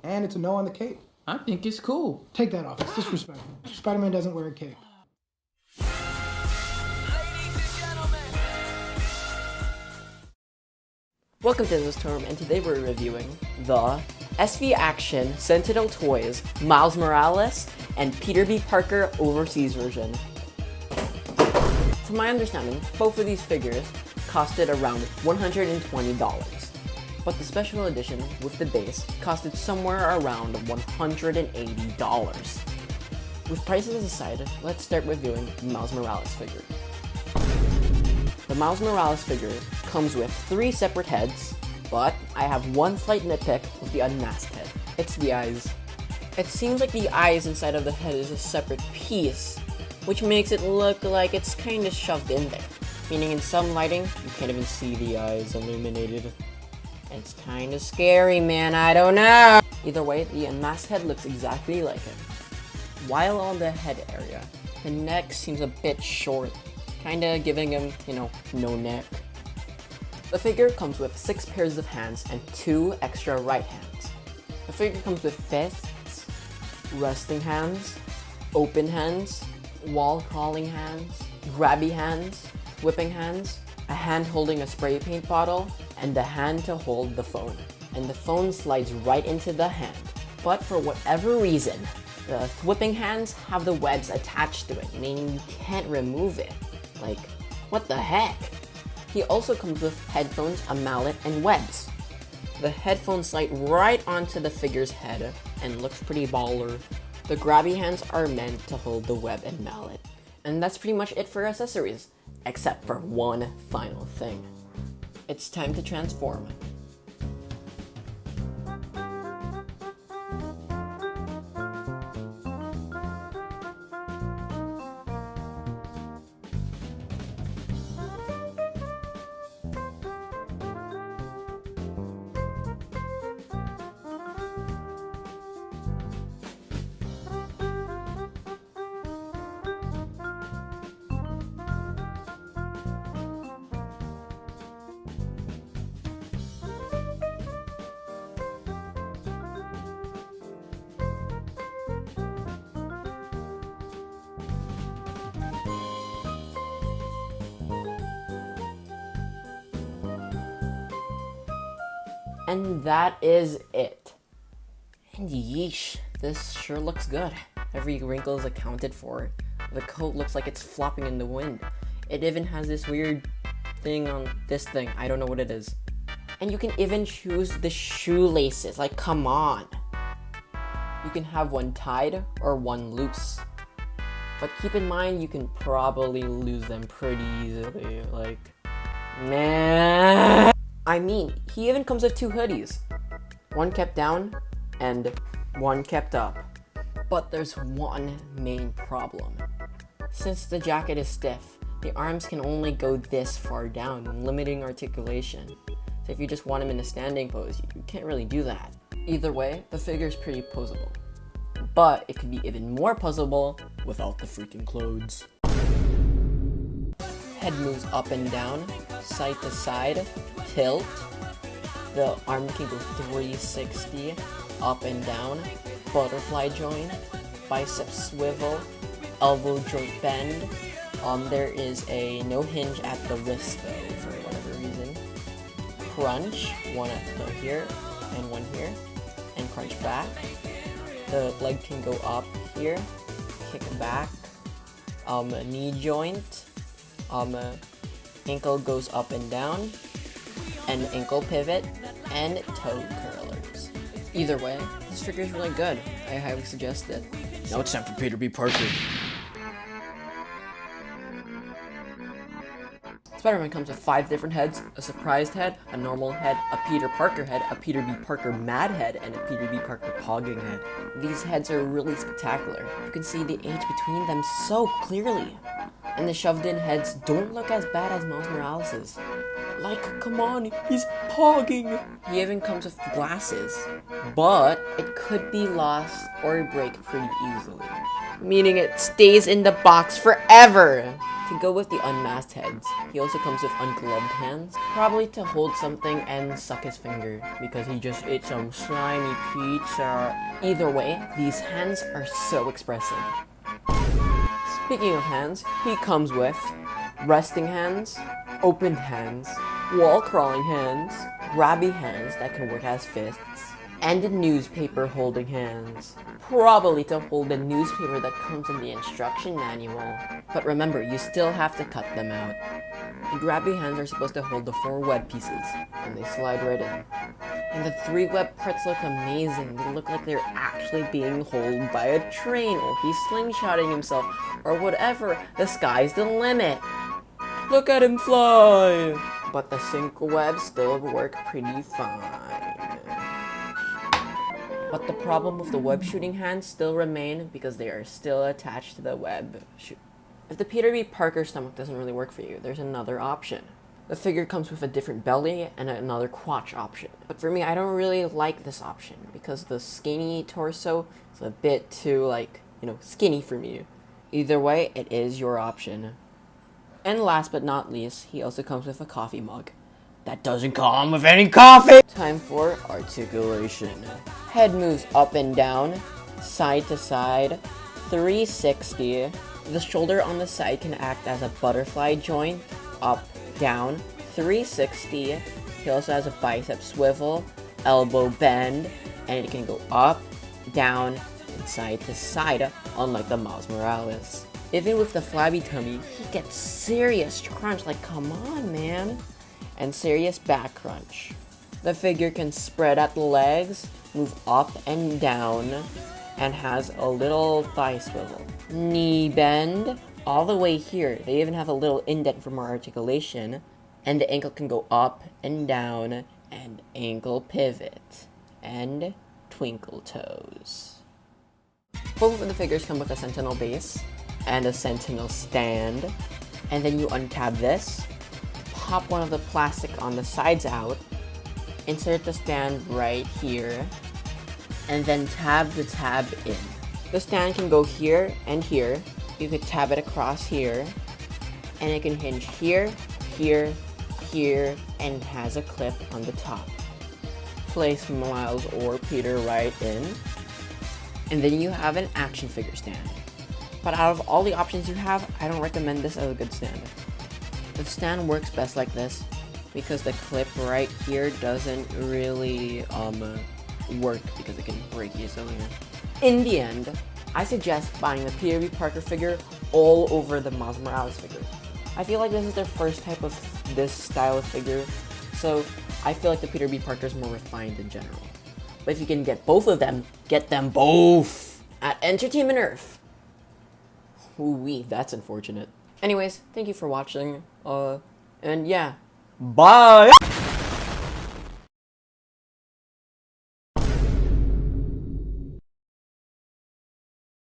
And it's a no on the cape. I think it's cool. Take that off. It's disrespectful. Spider-Man doesn't wear a cape. Welcome to this term, and today we're reviewing the SV Action Sentinel Toys Miles Morales and Peter B. Parker Overseas version. To my understanding, both of these figures costed around $120, but the special edition with the base costed somewhere around $180. With prices aside, let's start reviewing the Miles Morales figure. The Miles Morales figure comes with 3 separate heads, but I have one slight nitpick with the unmasked head. It's the eyes. It seems like the eyes inside of the head is a separate piece, which makes it look like it's kind of shoved in there. Meaning in some lighting, you can't even see the eyes illuminated. It's kind of scary, man, I don't know. Either way, the unmasked head looks exactly like it. While on the head area, the neck seems a bit short, kinda giving him, no neck. The figure comes with 6 pairs of hands and 2 extra right hands. The figure comes with fists, resting hands, open hands, wall crawling hands, grabby hands, whipping hands, a hand holding a spray paint bottle, and the hand to hold the phone. And the phone slides right into the hand. But for whatever reason, the whipping hands have the webs attached to it, meaning you can't remove it. Like, what the heck? He also comes with headphones, a mallet, and webs. The headphones slide right onto the figure's head and looks pretty baller. The grabby hands are meant to hold the web and mallet. And that's pretty much it for accessories, except for one final thing. It's time to transform. And that is it. And yeesh, this sure looks good. Every wrinkle is accounted for. The coat looks like it's flopping in the wind. It even has this weird thing on this thing. I don't know what it is. And you can even choose the shoelaces. Like, come on. You can have one tied or one loose. But keep in mind, you can probably lose them pretty easily. Like, man. I mean, he even comes with 2 hoodies. One kept down and one kept up. But there's one main problem. Since the jacket is stiff, the arms can only go this far down, limiting articulation. So if you just want him in a standing pose, you can't really do that. Either way, the figure's pretty posable. But it could be even more posable without the freaking clothes. Head moves up and down, side to side, tilt. The arm can go 360, up and down, butterfly joint, bicep swivel, elbow joint bend. There is a no hinge at the wrist though, for whatever reason. Crunch, one at the here and one here, and crunch back. The leg can go up here, kick back. Knee joint. Ankle goes up and down, and ankle pivot, and toe curlers. Either way, this figure is really good. I highly suggest it. Now it's time for Peter B. Parker. Spider-Man comes with 5 different heads, a surprised head, a normal head, a Peter Parker head, a Peter B. Parker mad head, and a Peter B. Parker pogging head. These heads are really spectacular. You can see the age between them so clearly. And the shoved-in heads don't look as bad as Miles Morales's. Like, come on, he's pogging! He even comes with glasses, but it could be lost or break pretty easily. Meaning it stays in the box forever! To go with the unmasked heads, he also comes with ungloved hands, probably to hold something and suck his finger, because he just ate some slimy pizza. Either way, these hands are so expressive. Speaking of hands, he comes with resting hands, opened hands, wall-crawling hands, grabby hands that can work as fists, and newspaper holding hands. Probably to hold the newspaper that comes in the instruction manual. But remember, you still have to cut them out. The grabby hands are supposed to hold the 4 web pieces, and they slide right in. And the 3 web parts look amazing. They look like they're actually being hauled by a train, or he's slingshotting himself, or whatever. The sky's the limit. Look at him fly! But the sync webs still work pretty fine. But the problem with the web shooting hands still remain because they are still attached to the web shoot. If the Peter B. Parker stomach doesn't really work for you, there's another option. The figure comes with a different belly and another crotch option. But for me, I don't really like this option because the skinny torso is a bit too, skinny for me. Either way, it is your option. And last but not least, he also comes with a coffee mug. That doesn't come with any coffee! Time for articulation. Head moves up and down, side to side, 360. The shoulder on the side can act as a butterfly joint, up, down, 360. He also has a bicep swivel, elbow bend, and it can go up, down, and side to side, unlike the Miles Morales. Even with the flabby tummy, he gets serious crunch, like come on man, and serious back crunch. The figure can spread out the legs, move up and down, and has a little thigh swivel. Knee bend, all the way here. They even have a little indent for more articulation, and the ankle can go up and down, and ankle pivot, and twinkle toes. Both of the figures come with a Sentinel base, and a Sentinel stand, and then you untab this, pop one of the plastic on the sides out, insert the stand right here, and then tab the tab in. The stand can go here and here. You could tab it across here, and it can hinge here, here, here, and has a clip on the top. Place Miles or Peter right in, and then you have an action figure stand. But out of all the options you have, I don't recommend this as a good stand. The stand works best like this because the clip right here doesn't really work because it can break easily. In the end, I suggest buying the Peter B. Parker figure all over the Miles Morales figure. I feel like this is their first type of this style of figure, so I feel like the Peter B. Parker is more refined in general. But if you can get both of them, get them both at Entertainment Earth. Ooh-wee, that's unfortunate. Anyways, thank you for watching, and yeah, bye!